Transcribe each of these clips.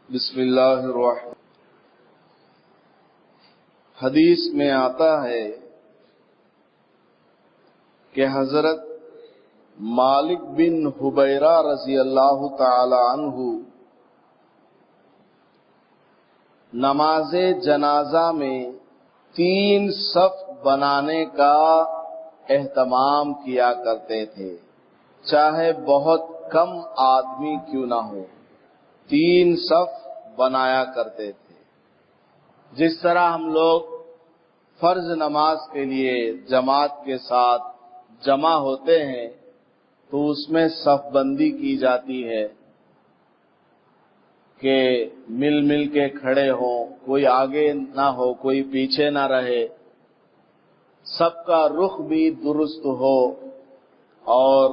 بسم اللہ الرحمن۔ حدیث میں آتا ہے کہ حضرت مالک بن حبیرہ رضی اللہ تعالی عنہ نماز جنازہ میں 3 صف بنانے کا اہتمام کیا کرتے تھے، چاہے بہت کم آدمی کیوں نہ ہو، 3 صف بنایا کرتے تھے۔ جس طرح ہم لوگ فرض نماز کے لیے جماعت کے ساتھ جمع ہوتے ہیں تو اس میں صف بندی کی جاتی ہے کہ مل کے کھڑے ہوں، کوئی آگے نہ ہو، کوئی پیچھے نہ رہے، سب کا رخ بھی درست ہو اور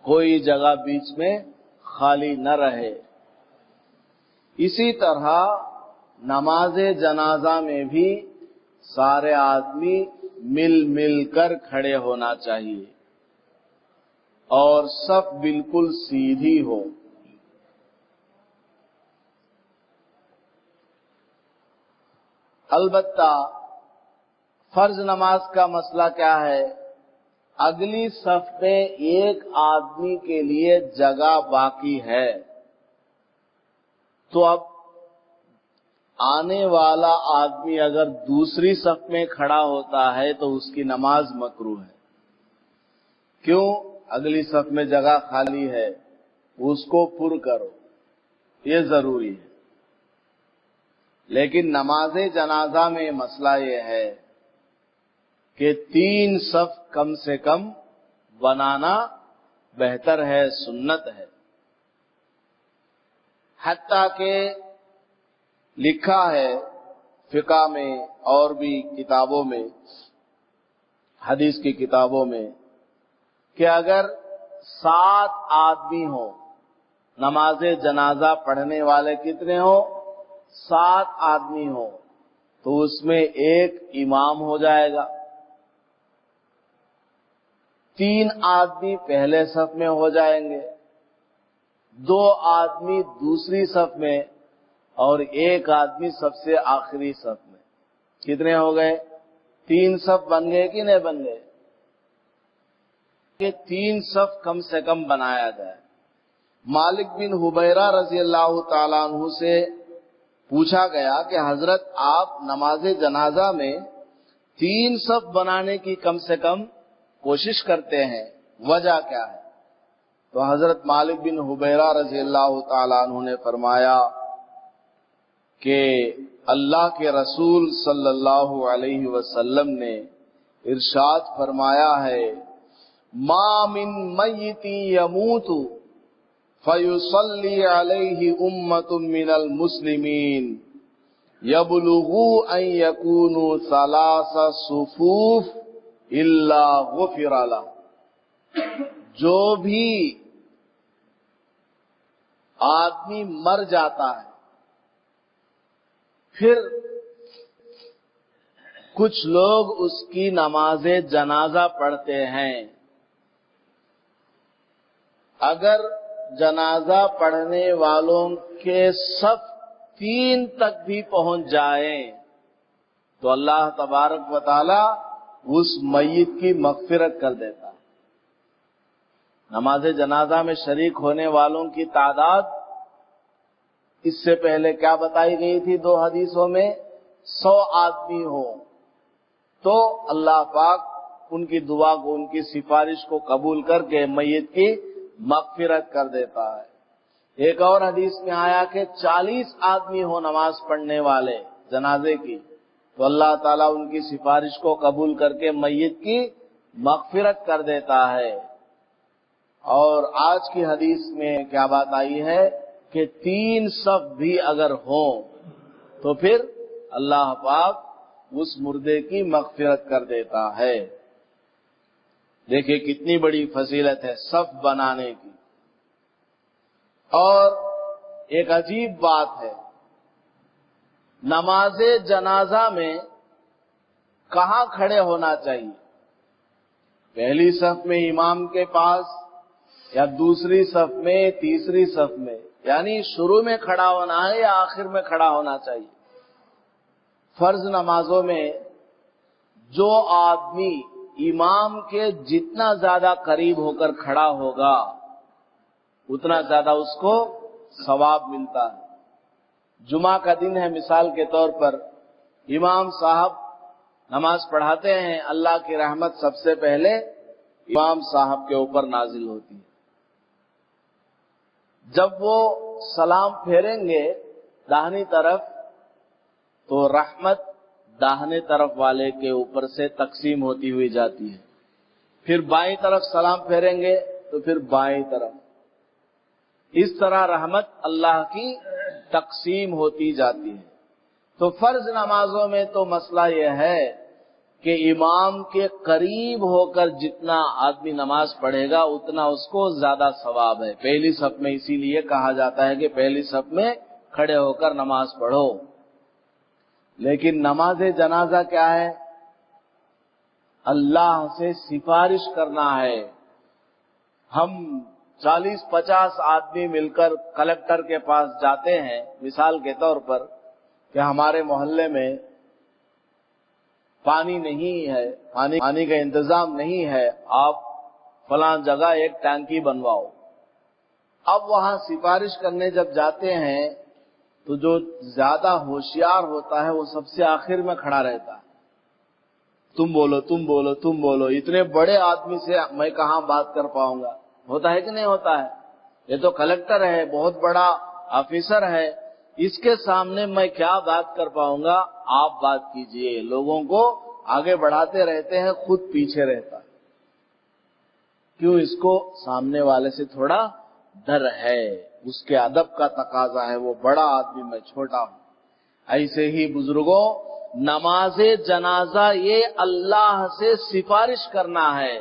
کوئی جگہ بیچ میں خالی نہ رہے۔ اسی طرح نماز جنازہ میں بھی سارے آدمی مل کر کھڑے ہونا چاہیے اور صف بالکل سیدھی ہو۔ البتہ فرض نماز کا مسئلہ کیا ہے؟ اگلی صف میں ایک آدمی کے لیے جگہ باقی ہے تو اب آنے والا آدمی اگر دوسری صف میں کھڑا ہوتا ہے تو اس کی نماز مکروہ ہے۔ کیوں؟ اگلی صف میں جگہ خالی ہے، اس کو پر کرو، یہ ضروری ہے۔ لیکن نماز جنازہ میں مسئلہ یہ ہے کہ 3 صف کم سے کم بنانا بہتر ہے، سنت ہے۔ حتیٰ کہ لکھا ہے فقہ میں اور بھی کتابوں میں، حدیث کی کتابوں میں، کہ اگر 7 آدمی ہوں، نماز جنازہ پڑھنے والے کتنے ہوں؟ 7 آدمی ہوں، تو اس میں ایک امام ہو جائے گا، 3 آدمی پہلے صف میں ہو جائیں گے، 2 آدمی دوسری صف میں اور 1 آدمی سب سے آخری صف میں۔ کتنے ہو گئے؟ 3 صف بن گئے کہ نہیں بن گئے؟ کہ 3 صف کم سے کم بنایا جائے۔ مالک بن حبیرہ رضی اللہ تعالیٰ عنہ سے پوچھا گیا کہ حضرت آپ نماز جنازہ میں 3 صف بنانے کی کم سے کم کوشش کرتے ہیں، وجہ کیا ہے؟ تو حضرت مالک بن حبیرہ رضی اللہ تعالیٰ عنہ نے فرمایا کہ اللہ کے رسول صلی اللہ علیہ وسلم نے ارشاد فرمایا ہے، ما من میت یموت فیصلی علیہ امت من المسلمین یبلغوا ان یکونوا 3 صفوف الا غفر لہ۔ جو بھی آدمی مر جاتا ہے پھر کچھ لوگ اس کی نماز جنازہ پڑھتے ہیں، اگر جنازہ پڑھنے والوں کے صف 3 تک بھی پہنچ جائیں تو اللہ تبارک و تعالی اس میت کی مغفرت کر دیتا ہے۔ نماز جنازہ میں شریک ہونے والوں کی تعداد اس سے پہلے کیا بتائی گئی تھی 2 حدیثوں میں؟ 100 آدمی ہو تو اللہ پاک ان کی دعا کو، ان کی سفارش کو قبول کر کے میت کی مغفرت کر دیتا ہے۔ ایک اور حدیث میں آیا کہ 40 آدمی ہو نماز پڑھنے والے جنازے کی تو اللہ تعالیٰ ان کی سفارش کو قبول کر کے میت کی مغفرت کر دیتا ہے۔ اور آج کی حدیث میں کیا بات آئی ہے کہ 3 صف بھی اگر ہوں تو پھر اللہ پاک اس مردے کی مغفرت کر دیتا ہے۔ دیکھیں کتنی بڑی فضیلت ہے صف بنانے کی۔ اور ایک عجیب بات ہے، نماز جنازہ میں کہاں کھڑے ہونا چاہیے؟ پہلی صف میں امام کے پاس، یا دوسری صف میں، تیسری صف میں، یعنی شروع میں کھڑا ہونا ہے یا آخر میں کھڑا ہونا چاہیے؟ فرض نمازوں میں جو آدمی امام کے جتنا زیادہ قریب ہو کر کھڑا ہوگا اتنا زیادہ اس کو ثواب ملتا ہے۔ جمعہ کا دن ہے، مثال کے طور پر امام صاحب نماز پڑھاتے ہیں، اللہ کی رحمت سب سے پہلے امام صاحب کے اوپر نازل ہوتی ہے۔ جب وہ سلام پھیریں گے داہنی طرف تو رحمت داہنے طرف والے کے اوپر سے تقسیم ہوتی ہوئی جاتی ہے، پھر بائیں طرف سلام پھیریں گے تو پھر بائیں طرف، اس طرح رحمت اللہ کی تقسیم ہوتی جاتی ہے۔ تو فرض نمازوں میں تو مسئلہ یہ ہے کہ امام کے قریب ہو کر جتنا آدمی نماز پڑھے گا اتنا اس کو زیادہ ثواب ہے۔ پہلی صف میں اسی لیے کہا جاتا ہے کہ پہلی صف میں کھڑے ہو کر نماز پڑھو۔ لیکن نماز جنازہ کیا ہے؟ اللہ سے سفارش کرنا ہے۔ ہم 40-50 آدمی مل کر کلکٹر کے پاس جاتے ہیں مثال کے طور پر کہ ہمارے محلے میں پانی نہیں ہے، پانی کا انتظام نہیں ہے، آپ فلاں جگہ ایک ٹینکی بنواؤ۔ اب وہاں سفارش کرنے جب جاتے ہیں تو جو زیادہ ہوشیار ہوتا ہے وہ سب سے آخر میں کھڑا رہتا ہے۔ تم بولو، تم بولو، تم بولو، اتنے بڑے آدمی سے میں کہاں بات کر پاؤں گا؟ ہوتا ہے کہ نہیں ہوتا ہے؟ یہ تو کلکٹر ہے، بہت بڑا آفیسر ہے، اس کے سامنے میں کیا بات کر پاؤں گا؟ آپ بات کیجئے۔ لوگوں کو آگے بڑھاتے رہتے ہیں، خود پیچھے رہتا ہے۔ کیوں؟ اس کو سامنے والے سے تھوڑا ڈر ہے، اس کے ادب کا تقاضا ہے، وہ بڑا آدمی میں چھوٹا ہوں۔ ایسے ہی بزرگوں، نماز جنازہ یہ اللہ سے سفارش کرنا ہے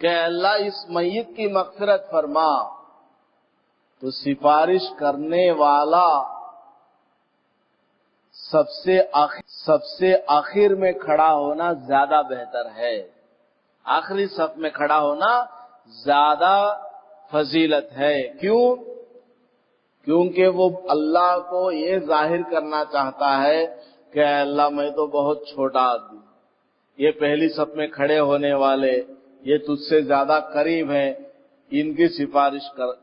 کہ اللہ اس میت کی مغفرت فرما، تو سفارش کرنے والا سب سے آخر میں کھڑا ہونا زیادہ بہتر ہے۔ آخری صف میں کھڑا ہونا زیادہ فضیلت ہے۔ کیوں؟ کیونکہ وہ اللہ کو یہ ظاہر کرنا چاہتا ہے کہ اللہ میں تو بہت چھوٹا آدمی، یہ پہلی صف میں کھڑے ہونے والے یہ تجھ سے زیادہ قریب ہیں، ان کی سفارش کر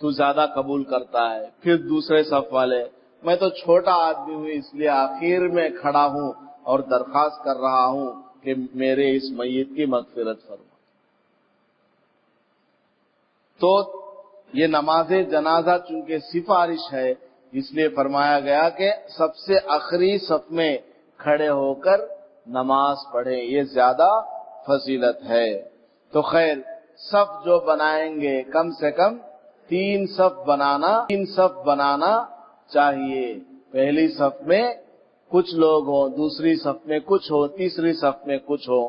تو زیادہ قبول کرتا ہے۔ پھر دوسرے صف والے، میں تو چھوٹا آدمی ہوں اس لیے آخر میں کھڑا ہوں اور درخواست کر رہا ہوں کہ میرے اس میت کی مغفرت فرما۔ تو یہ نماز جنازہ چونکہ سفارش ہے اس لیے فرمایا گیا کہ سب سے آخری صف میں کھڑے ہو کر نماز پڑھے، یہ زیادہ فضیلت ہے۔ تو خیر، صف جو بنائیں گے کم سے کم 3 صف بنانا چاہیے۔ پہلی صف میں کچھ لوگ ہوں، دوسری صف میں کچھ ہو، تیسری صف میں کچھ ہو۔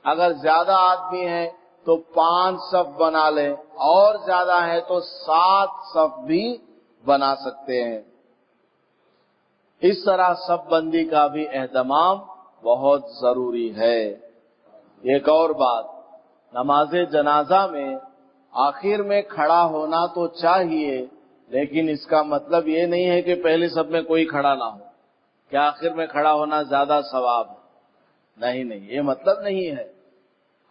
اگر زیادہ آدمی ہیں تو 5 صف بنا لیں، اور زیادہ ہے تو 7 صف بھی بنا سکتے ہیں۔ اس طرح صف بندی کا بھی اہتمام بہت ضروری ہے۔ ایک اور بات، نماز جنازہ میں آخر میں کھڑا ہونا تو چاہیے، لیکن اس کا مطلب یہ نہیں ہے کہ پہلی صف میں کوئی کھڑا نہ ہو، کہ آخر میں کھڑا ہونا زیادہ ثواب ہے۔ نہیں، یہ مطلب نہیں ہے۔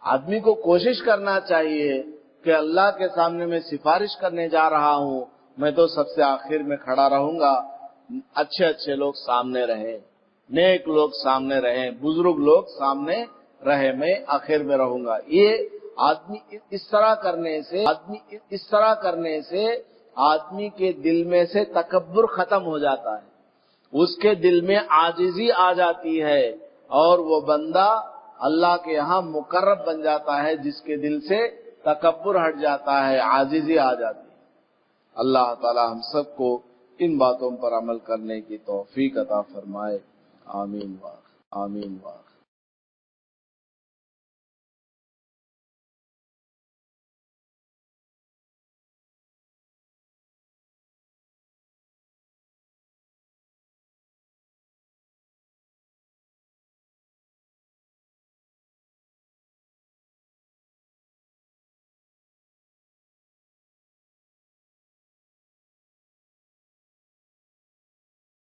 آدمی کو کوشش کرنا چاہیے کہ اللہ کے سامنے میں سفارش کرنے جا رہا ہوں، میں تو سب سے آخر میں کھڑا رہوں گا، اچھے لوگ سامنے رہیں، نیک لوگ سامنے رہیں، بزرگ لوگ سامنے رہے، میں آخر میں رہوں گا۔ یہ آدمی اس طرح کرنے سے آدمی کے دل میں سے تکبر ختم ہو جاتا ہے، اس کے دل میں عاجزی آ جاتی ہے، اور وہ بندہ اللہ کے یہاں مقرب بن جاتا ہے جس کے دل سے تکبر ہٹ جاتا ہے، عاجزی آ جاتی ہے۔ اللہ تعالی ہم سب کو ان باتوں پر عمل کرنے کی توفیق عطا فرمائے۔ آمین۔